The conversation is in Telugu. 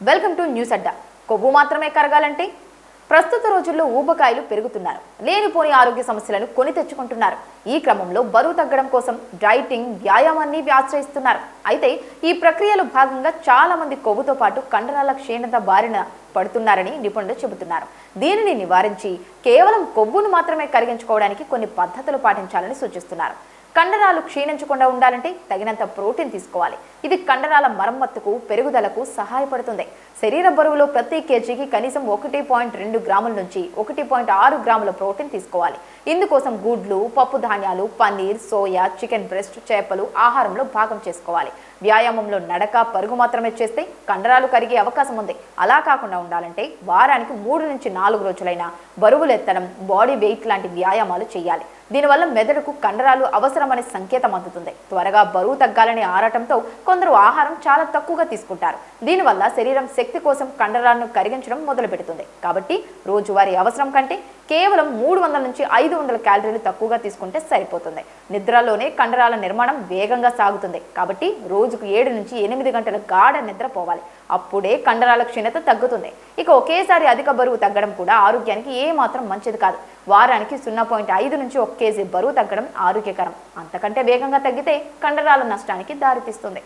వెల్కమ్ టు న్యూస్ అడ్డా. కొవ్వు మాత్రమే కరగాలంటే ప్రస్తుత రోజుల్లో ఊబకాయలు పెరుగుతున్నారు. లేనిపోని ఆరోగ్య సమస్యలను కొని తెచ్చుకుంటున్నారు. ఈ క్రమంలో బరువు తగ్గడం కోసం డైటింగ్, వ్యాయామాన్ని ఆశ్రయిస్తున్నారు. అయితే ఈ ప్రక్రియలో భాగంగా చాలా మంది కొవ్వుతో పాటు కండరాల క్షీణత బారిన పడుతున్నారని నిపుణులు చెబుతున్నారు. దీనిని నివారించి కేవలం కొవ్వును మాత్రమే కరిగించుకోవడానికి కొన్ని పద్ధతులు పాటించాలని సూచిస్తున్నారు. కండరాలు క్షీణించకుండా ఉండాలంటే తగినంత ప్రోటీన్ తీసుకోవాలి. ఇది కండరాల మరమ్మతుకు, పెరుగుదలకు సహాయపడుతుంది. శరీర బరువులో ప్రతి కేజీకి కనీసం 1.2 గ్రాముల నుంచి 1.6 గ్రాముల ప్రోటీన్ తీసుకోవాలి. ఇందుకోసం గుడ్లు, పప్పు ధాన్యాలు, పన్నీర్, సోయా, చికెన్ బ్రెస్ట్, చేపలు ఆహారంలో భాగం చేసుకోవాలి. వ్యాయామంలో నడక, పరుగు మాత్రమే చేస్తే కండరాలు కరిగే అవకాశం ఉంది. అలా కాకుండా ఉండాలంటే వారానికి 3 నుంచి 4 రోజులైనా బరువులు ఎత్తడం, బాడీ వెయిట్ లాంటి వ్యాయామాలు చేయాలి. దీనివల్ల మెదడుకు కండరాలు అవసరమనే సంకేతం అందుతుంది. త్వరగా బరువు తగ్గాలని ఆరాటంతో కొందరు ఆహారం చాలా తక్కువగా తీసుకుంటారు. దీనివల్ల శరీరం శక్తి కోసం కండరాలను కరిగించడం మొదలు పెడుతుంది. కాబట్టి రోజువారీ అవసరం కంటే కేవలం 300 నుంచి 500 క్యాలరీలు తక్కువగా తీసుకుంటే సరిపోతుంది. నిద్రలోనే కండరాల నిర్మాణం వేగంగా సాగుతుంది. కాబట్టి రోజుకు 7 నుంచి 8 గంటల గాఢ నిద్ర పోవాలి. అప్పుడే కండరాల క్షీణత తగ్గుతుంది. ఇక ఒకేసారి అధిక బరువు తగ్గడం కూడా ఆరోగ్యానికి ఏమాత్రం మంచిది కాదు. వారానికి 0.5 నుంచి 1 కేజీ బరువు తగ్గడం ఆరోగ్యకరం. అంతకంటే వేగంగా తగ్గితే కండరాల నష్టానికి దారితీస్తుంది.